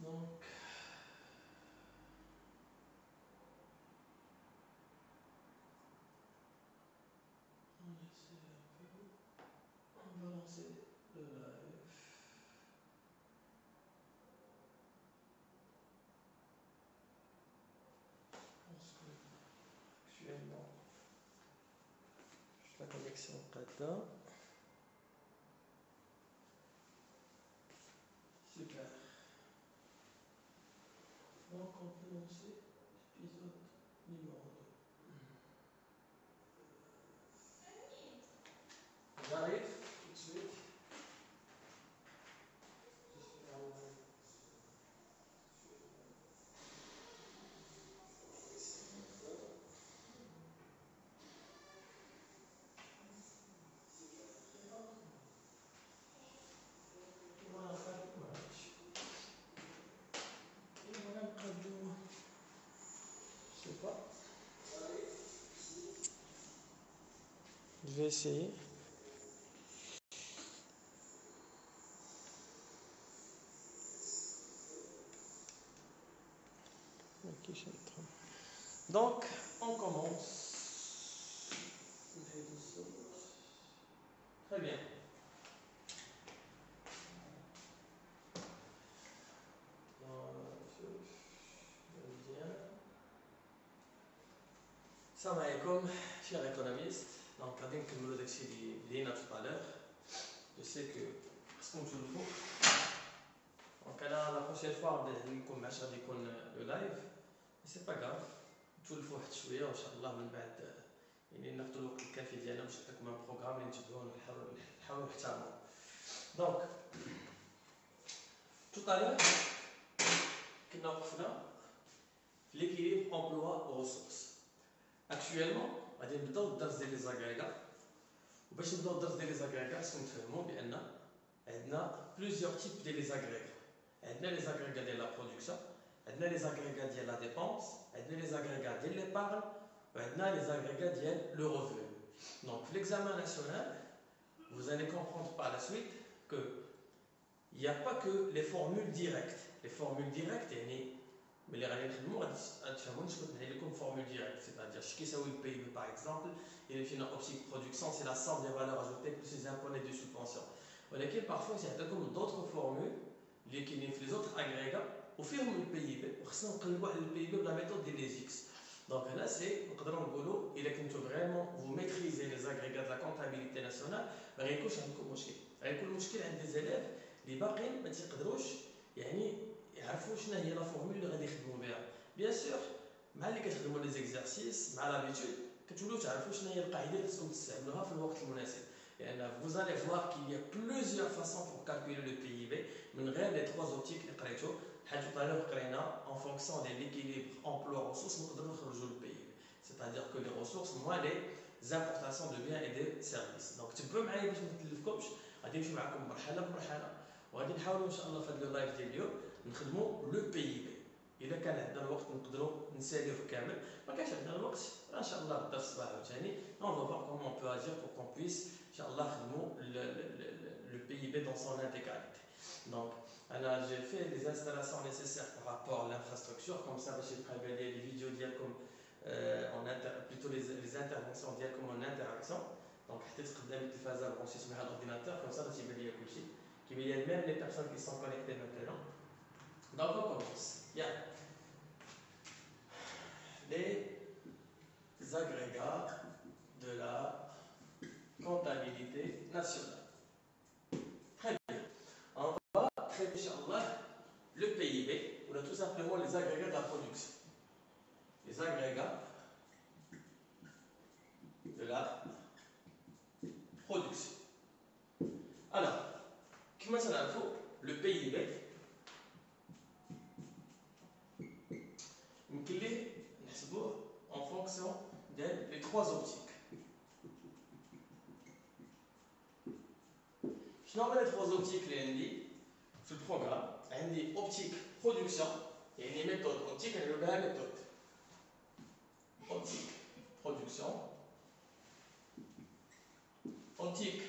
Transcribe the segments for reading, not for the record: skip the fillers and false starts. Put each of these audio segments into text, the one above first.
Donc, on essaie un peu. On va lancer le live. Je pense que actuellement, la connexion Qatar. Super. Donc, on peut lancer l'épisode numéro 2. J'arrive tout de suite. Je suis en live. Voilà, ça marche. Et voilà le cadeau. Je sais pas. Je vais essayer. Ok, je donc, on commence. Très bien. Salam alaikum, chers économistes. Donc, quand on a dit tout à l'heure, je sais que parce qu'on joue le faux. Donc, la prochaine fois, on va le live. C'est pas grave. Tout le fois, je suis Inch'Allah, من بعد يعني ناخذ الوقت الكافي ديالنا باش نعطيكم ان بروغرام اللي نتبعوه نحاولوا نحترموه. Donc, tout à l'heure, كنا وقفنا في l'équilibre emploi-ressources. Actuellement, غادي نبداو الدرس ديال لي زاغريغا وباش نبداو الدرس ديال لي زاغريغا خصنا نفهموا بان عندنا بليزيور تيب ديال لي زاغريغا. عندنا لي زاغريغا ديال لا برودكسيون، عندنا لي زاغريغا ديال لا ديبونس، عندنا لي زاغريغا ديال ليبارغ وعندنا لي زاغريغا ديال لو رevenu. Donc, l'examen national, vous allez comprendre par la suite que il n'y a pas que les formules directes. Les formules directes, mais les règles de mots, comme formule directe, c'est-à-dire ce qui est le PIB par exemple, et le final optique production, c'est la somme des valeurs ajoutées plus les impôts et des subventions. On a parfois, il y a comme d'autres formules, les autres agrégats, au fur et à mesure du PIB, le PIB de la méthode des X. Donc là, c'est, il est que vraiment vous maîtrisez les agrégats de la comptabilité nationale, il y a des élèves اللي باقيين ما تيقدروش يعني يعرفوا شنو هي لا فورمول اللي غادي يخدموا بها. بيان سور مع اللي كتخدموا لي زيكزارسيس مع لابيتود كتولوا تعرفوا شنو هي القاعده اللي خصكم تستعملوها في الوقت المناسب. لان vous allez voir qu'il y a plusieurs façons pour calculer le PIB من غير les trois optiques اللي قريتو. بحال tout à l'heure قرينا en fonction de l'équilibre emploi ressources نقدروا نخرجوا le PIB. C'est-à-dire que les ressources moins les importations de biens et de services. Donc تبعوا معايا باش ما نتلفكمش غادي نمشي معكم مرحله بمرحله. وغادي نحاولوا ان شاء الله في هذا اللايف ديال اليوم نخدموا لو بي بي. الا كان عندنا الوقت نقدروا نساليوه كامل، ما كانش عندنا الوقت ان شاء الله غدا الصباح عاوتاني on va voir comment on peut agir pour qu'on puisse ان شاء الله نخدموا le PIB dans son intégralité. Donc انا j'ai fait les installations nécessaires par rapport à l'infrastructure comme ça باش يبقى يبان لي les vidéos ديالكم plutôt les interventions ديالكم en interaction. Donc حتى تقدم التلفازه برونشي مع الاورديناتور comme ça باش يبان لي كلشي. Il y a même les personnes qui sont connectées maintenant. Donc on commence. Il y a les agrégats de la comptabilité nationale. Très bien. On va traiter, Inch'Allah, le PIB, ou tout simplement les agrégats de la production. Les agrégats de la production. Alors, comment ça l'info? Le PIB, en fonction des trois optiques. Je nomme les trois optiques sur le programme. Il y a optique production et une méthode optique et une méthode. Optique production, optique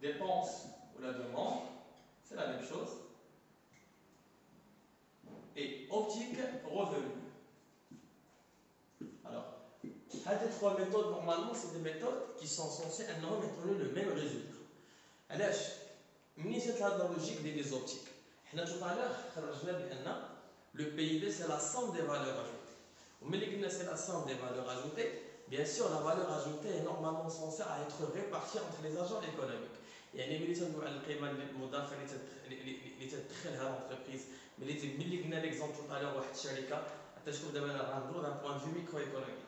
dépense ou la demande, c'est la même chose. optique revenu. Alors, ces trois méthodes, normalement, c'est des méthodes qui sont censées donner le même résultat. Alors, c'est la logique des optiques. Tout à l'heure, le PIB, c'est la somme des valeurs ajoutées. Mais c'est la somme des valeurs ajoutées. Bien sûr, la valeur ajoutée est normalement censée être répartie entre les agents économiques. يعني ملي تنقولوا على القيمه المضافه اللي تدخلها لونتربريز ملي قلنا ليكزومبل tout à l'heure واحد الشركه حتى تشوف دابا غنهضروا دان بوان فيو ميكرو ايكونوميك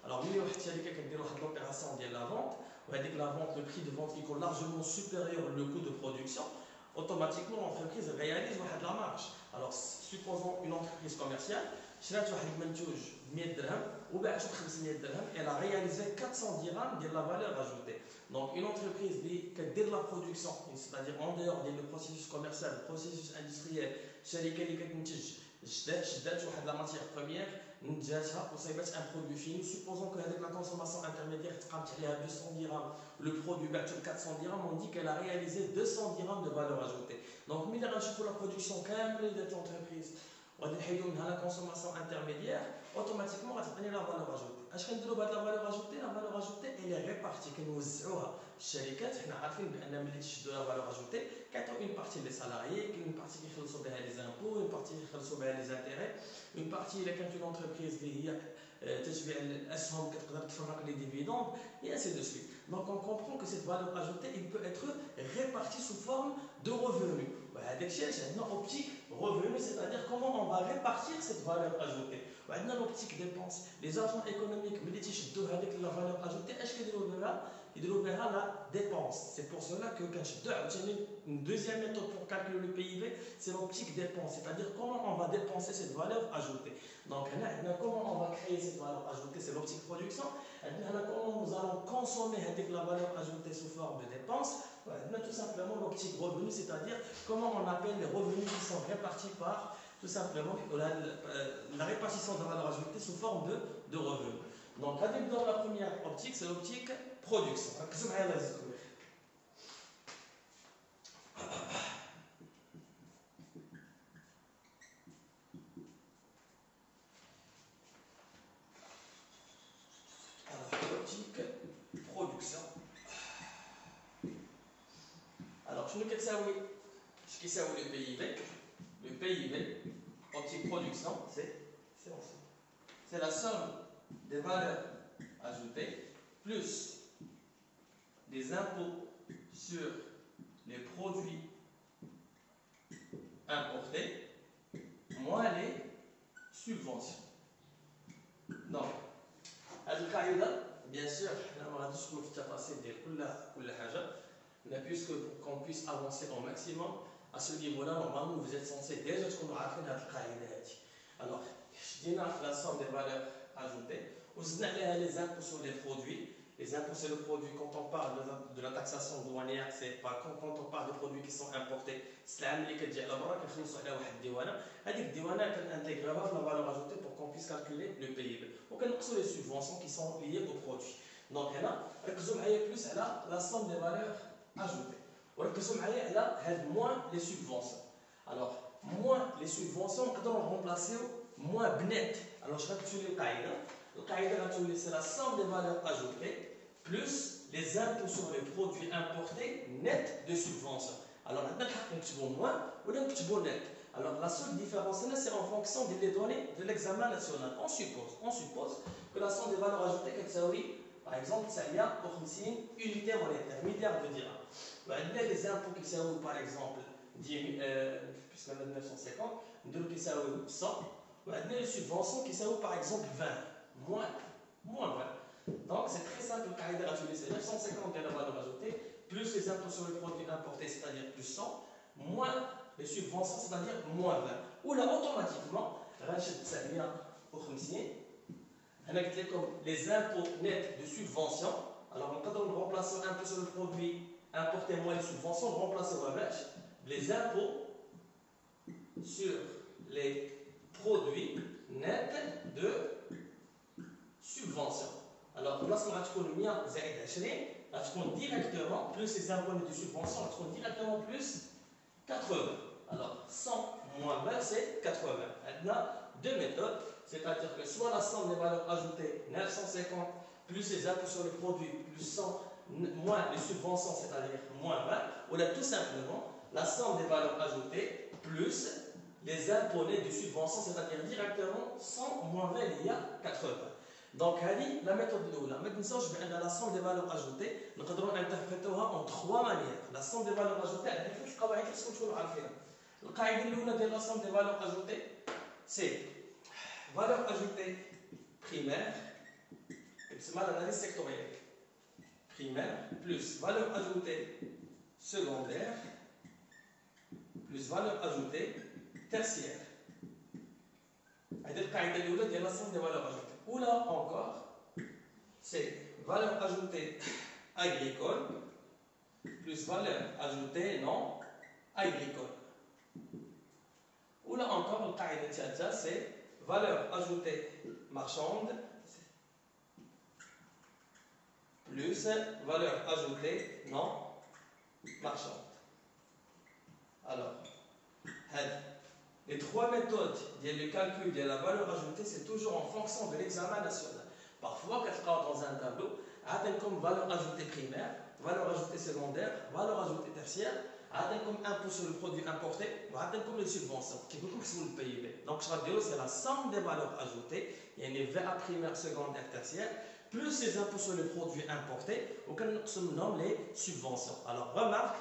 alors ملي واحد الشركه كدير واحد لوبيراسيون ديال لا فونت وهذيك لا فونت لو بري دو فونت كيكون largement supérieur au coût de production automatiquement l'entreprise réalise واحد la marge alors supposons une entreprise commerciale شرات واحد المنتوج ب 100 درهم وباعته ب 500 درهم elle a réalisé 400 dirhams ديال la valeur ajoutée. Donc, une entreprise qui a la production, c'est-à-dire en dehors du processus commercial, du processus industriel, celle qui a la matière première, un produit fini. Supposons qu'avec la consommation intermédiaire, il y a 200 dirhams, le produit battu 400 dirhams, on dit qu'elle a réalisé 200 dirhams de valeur ajoutée. Donc, si on la production quand même de l'entreprise, on a la consommation intermédiaire, automatiquement, on va donner la valeur ajoutée. اش كنديروا بهاد لا فالور اجوتي لا فالور اجوتي اللي ريبارتي كنوزعوها الشركات حنا عارفين بان ملي تشدوا لا فالور اجوتي كيعطيو اون بارتي لي سالاريي كاين اون بارتي كيخلصوا بها لي زامبو اون بارتي كيخلصوا بها لي زانتيري اون بارتي الا كانت اون انتربريز اللي هي تتبيع الاسهم كتقدر تفرق لي ديفيدوند et ainsi de suite. Donc on comprend que cette valeur ajoutée il peut être répartie sous forme de revenus. هذاك الشيء علاش عندنا optique revenu, c'est-à-dire comment on va répartir cette valeur ajoutée. وعندنا l'optique dépense. Les agents économiques ملي تيشدوا هذيك la valeur ajoutée اش كيديروا بها؟ يديروا بها la dépense. C'est pour cela que كنشدوا عاوتاني une deuxième méthode pour calculer le PIB, c'est l'optique dépense, c'est-à-dire comment on va dépenser cette valeur ajoutée. Donc هنا comment on va créer cette valeur ajoutée, c'est l'optique production. هنا comment nous allons consommer هذيك la valeur ajoutée sous forme de dépense. Tout simplement l'optique revenu, c'est-à-dire comment on appelle les revenus qui sont répartis par tout simplement la répartition de valeur ajoutée sous forme de revenus. Donc dans la première optique, c'est l'optique production. L'optique production. Alors, je ne sais pas ce qui est le PIB. Le PIB, optique production, c'est la somme des valeurs ajoutées plus les impôts sur les produits importés moins les subventions. Donc, bien sûr, puisque pour qu'on puisse avancer au maximum, à ce niveau-là, normalement, vous êtes censé déjà ce qu'on a fait dans le alors, je dis la somme des valeurs ajoutées, les impôts sur les produits. Les impôts sur le produit, quand on parle de la taxation douanière, c'est pas quand on parle de produits qui sont importés, c'est la même qui la barre qui خلصوا على واحد الديوانه هذيك الديوانه كنانتيغريوها في la valeur ajoutée pour qu'on puisse calculer le PIB وكنقصوا les subventions qui sont liées aux produits. Donc هنا ركزوا معايا plus على la somme des valeurs ajoutées وركزوا معايا على هاد moins les subventions. Alors moins les subventions نقدروا remplacer moins بنت. Alors je غتولي القاعده غتولي c'est la somme des valeurs ajoutées plus les impôts sur les produits importés net de subventions. Alors maintenant, nous moins ou nous net. Alors la seule différence c'est en fonction des données de l'examen national. On suppose que la somme des valeurs ajoutées par exemple, ça y a pour une unité monétaire, milliard de dirhams. Les impôts qui sont par exemple 10 puisque 950, qui sont 100, les subventions qui sont par exemple 20, moins 20. Donc c'est très simple, c'est 950 de la valeur ajoutée, plus les impôts sur les produits importés, c'est-à-dire plus 100, moins les subventions, c'est-à-dire moins 20. Ou là, automatiquement, les impôts nets de subvention, alors quand on remplace un peu sur le produit importé moins les subventions, on remplace les impôts sur les produits nets de subvention. Alors, lorsqu'on va trouver 100 غتكون directement plus les impôts de subvention, غتكون directement plus 80. Alors, 100 moins 20, c'est 80. maintenant deux méthodes, c'est-à-dire que soit la somme des valeurs ajoutées 950 plus les impôts sur le produit plus 100 moins les subventions, c'est-à-dire moins 20, ou là tout simplement la somme des valeurs ajoutées plus les impôts nets de subventions, c'est-à-dire directement 100 moins 20 il y a 80. Donc, la méthode de l'oula, maintenant, je vais la somme des valeurs ajoutées, nous pouvons interpréter en trois manières. La somme des valeurs ajoutées, il faut que la somme des valeurs ajoutées, c'est valeur ajoutée primaire, c'est l'analyse sectorielle. Primaire plus valeur ajoutée secondaire plus valeur ajoutée tertiaire. C'est la somme des valeurs ajoutées. Ou là encore, c'est valeur ajoutée agricole plus valeur ajoutée non agricole. Ou là encore, le c'est valeur ajoutée marchande plus valeur ajoutée non marchande. Alors, les trois méthodes de calcul de la valeur ajoutée, c'est toujours en fonction de l'examen national. Parfois, quand on dans un tableau, comme valeur ajoutée primaire, valeur ajoutée secondaire, valeur ajoutée tertiaire, comme impôt sur le produit importé, comme les subventions, qui vous sur le PIB. Donc, c'est la somme des valeurs ajoutées, il y a une VA primaire, secondaire, tertiaire, plus les impôts sur le produit importé, auquel nous nomme les subventions. Alors, remarque,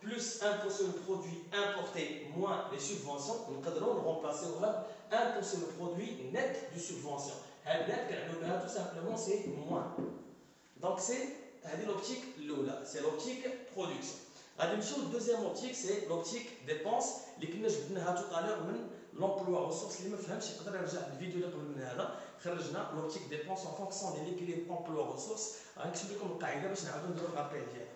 plus impôt sur le produit importé moins les subventions, nous pouvons remplacer impôt sur le produit net de subvention. Tout simplement, c'est moins. Donc, c'est l'optique Lola, c'est l'optique production. La deuxième optique, c'est l'optique dépense. اللي كنا جبناها tout à l'heure من l'emploi ressources اللي ما فهمش يقدر يرجع الفيديو اللي قبل من هذا خرجنا l'optique dépense en fonction de l'équilibre emploi ressources. غنكتب لكم القاعده باش نعاودو نديرو الابيل ديالها.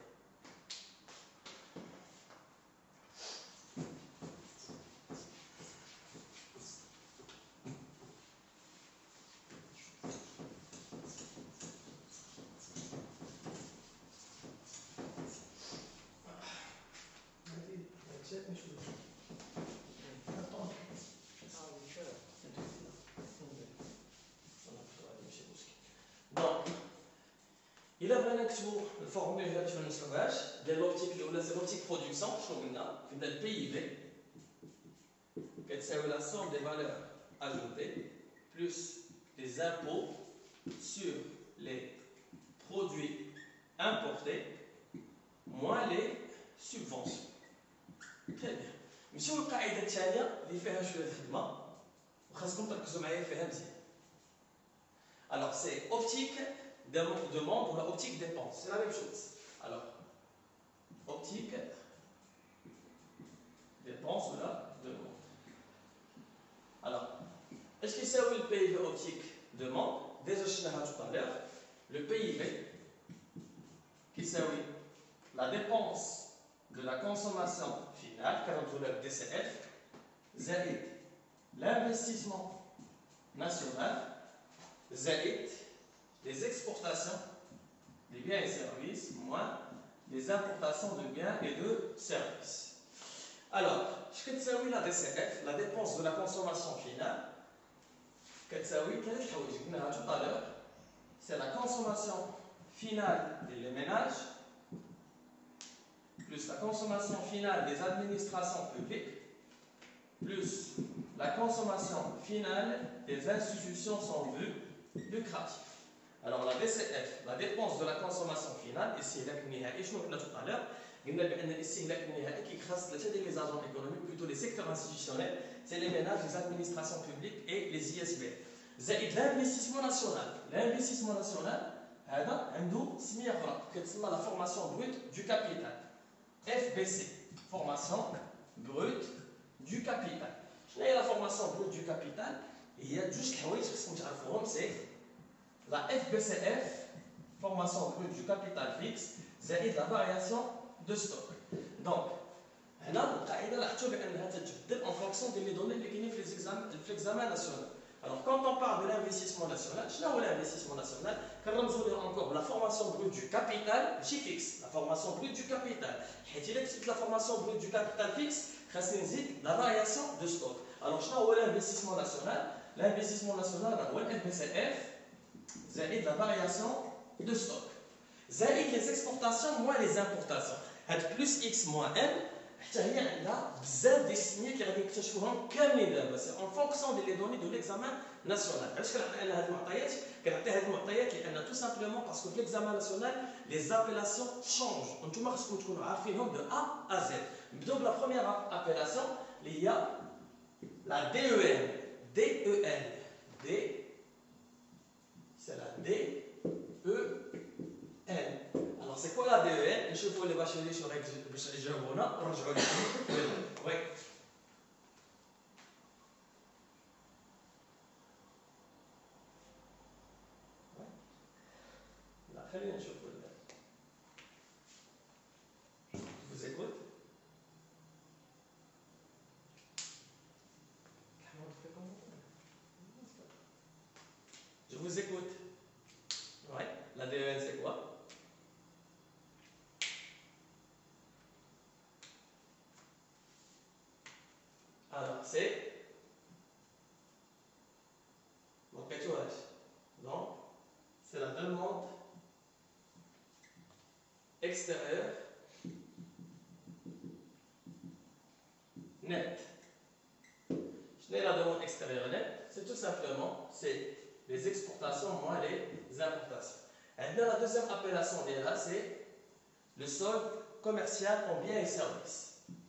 Il a bien نكتبوا الفورمول هذا باش ما ننساوهاش ديال لوبتيك الاولى سي لوبتيك برودكسيون شنو قلنا البي في كتساوي la somme des valeurs ajoutées plus les impôts sur les produits importés moins les subventions. Très bien. نمشيو للقاعده الثانيه اللي فيها شويه الخدمه وخاصكم تركزوا معايا فيها مزيان. Alors c'est optique demande ou la optique dépense, c'est la même chose. Alors, optique dépense ou la demande. Alors, est-ce que c'est le PIB optique demande? Déjà, je l'ai dit tout à l'heure, le PIB qui c'est la dépense de la consommation finale, car on le DCF, زائد l'investissement national, زائد les exportations des biens et services moins les importations de biens et de services. Alors, ce que tu la DCF, la dépense de la consommation finale, tout à l'heure, c'est la consommation finale des ménages plus la consommation finale des administrations publiques plus la consommation finale des institutions sans but lucratif. Alors la DCF, la dépense de la consommation finale, الاستهلاك النهائي شنو قلنا tout à l'heure قلنا بأن الاستهلاك النهائي كيخص ثلاثة ديال les agents économiques, plutôt les secteurs institutionnels, c'est les ménages, les administrations publiques et les ISB. زائد l'investissement national. L'investissement national هذا عنده سمية أخرى كتسمى la formation brute du capital. FBC, formation brute du capital. شنو هي la formation brute du capital؟ هي جوج الحوايج خصكم تعرفوهم سي la FBCF, formation brute du capital fixe, زائد la variation de stock. Donc, هنا القاعدة لاحظتوا بأنها تتبدل en fonction des données اللي كاينين في l'examen national. Alors, quand on parle de l'investissement national, شنو هو l'investissement national؟ كنرمزوا ليه encore la formation brute du capital ماشي fixe, la formation brute du capital. حيت إلا كتبت la formation brute du capital fixe خاصني نزيد لا فارياسيون دو ستوك. الوغ شنو هو الانفستيسمون ناسيونال؟ الانفستيسمون ناسيونال هو ال بي سي اف زائد لا فارياسيون دو ستوك زائد لي زيكسبورتاسيون موان لي زامبورتاسيون. هاد بلس اكس موان ام حتى هي عندها بزاف ديال السميات اللي غادي نكتشفوهم كاملين دابا سي اون فونكسيون ديال لي دوني دو ليكزامان ناسيونال. علاش كنعطي انا هاد المعطيات؟ كنعطي هاد المعطيات لان تو سامبلومون باسكو في ليكزامان ناسيونال لي زابيلاسيون شونج وانتم خاصكم تكونوا عارفينهم دو ا ا زد. نبداو بلا بروميير ابيلاسيون اللي هي لا دي او ان. دي او ان دي سي لا دي او ان. Alors c'est quoi la DEN? نشوفوا لي باشوني شنو باش يجاوبونا ونرجعوا لكم. وي لا خلينا نشوفوا. Je vous écoute. Je vous écoute. Ouais, la DEN c'est quoi? Alors c'est donc c'est la demande extérieure nette. Je n'ai la demande extérieure nette, c'est tout simplement c'est les exportations moins les importations. Et dans la deuxième appellation c'est le solde commercial en biens et services.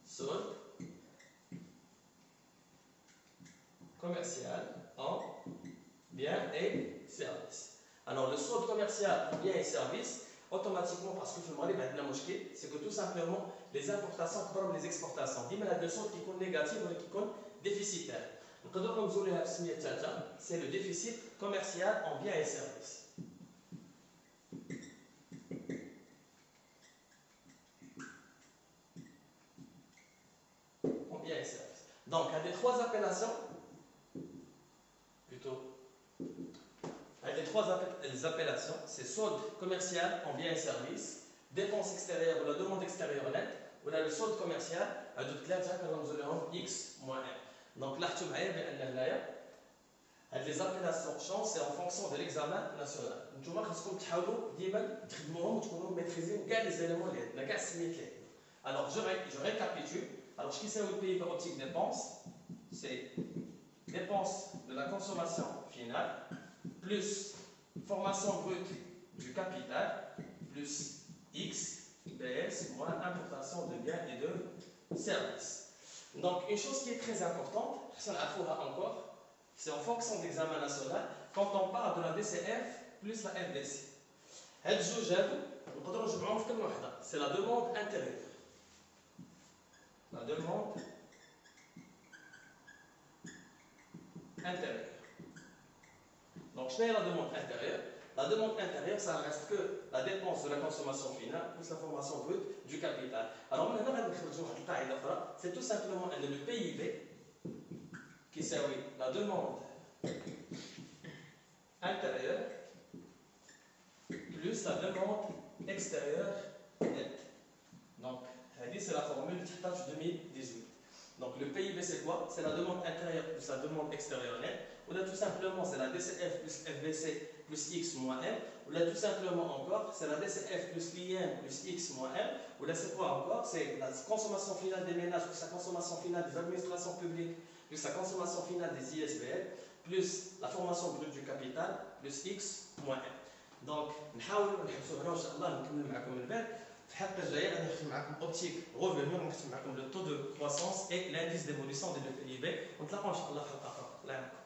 Solde commercial en biens et services. Alors le solde commercial en biens et services, automatiquement, parce que c'est que tout simplement les importations comme les exportations, il y a des soldes qui sont négatifs ou qui sont déficitaires. C'est le déficit commercial en biens et services. En biens et services. Donc, il y a des trois appellations, plutôt. Les trois appellations, c'est solde commercial en biens et services, dépenses extérieures ou la demande extérieure nette, ou là le solde commercial, à d'autres classes, X moins 1. Donc là, tu m'as les appellations changent, c'est en fonction de l'examen national. Nous devons maîtriser les éléments, alors je récapitule. Alors, ce qui c'est le PIB optique dépenses, c'est dépenses de la consommation finale plus formation brute du capital plus X BS moins importation de biens et de services. Donc une chose qui est très importante, encore, c'est en fonction de l'examen national quand on parle de la DCF plus la FDC. C'est la demande intérieure. La demande intérieure. Donc, je fais la demande intérieure. La demande intérieure, ça ne reste que la dépense de la consommation finale plus la formation brute du capital. Alors, maintenant, c'est tout simplement le PIB qui servit la demande intérieure plus la demande extérieure nette. Donc, c'est la formule de 2018. Donc, le PIB, c'est quoi? C'est la demande intérieure plus la demande extérieure nette. Ou là, tout simplement, c'est la DCF plus FBC plus X moins M. Ou là, tout simplement encore, c'est la DCF plus l'IM plus X moins M. Ou là, c'est quoi encore? C'est la consommation finale des ménages plus la consommation finale des administrations publiques plus la consommation finale des ISBL plus la formation brute du capital plus X moins M. Donc, نحاولوا نحبسوا هنا وإن شاء الله نكمل معكم من بعد. في الحلقة الجاية غادي نختم معكم اوبتيك ريفوني ونختم معكم لو تو دو كرواسونس اي لانديس ديفوليسيون ديال لو PIB ونتلاقاو ان شاء الله في حلقة أخرى. الله يعاونكم.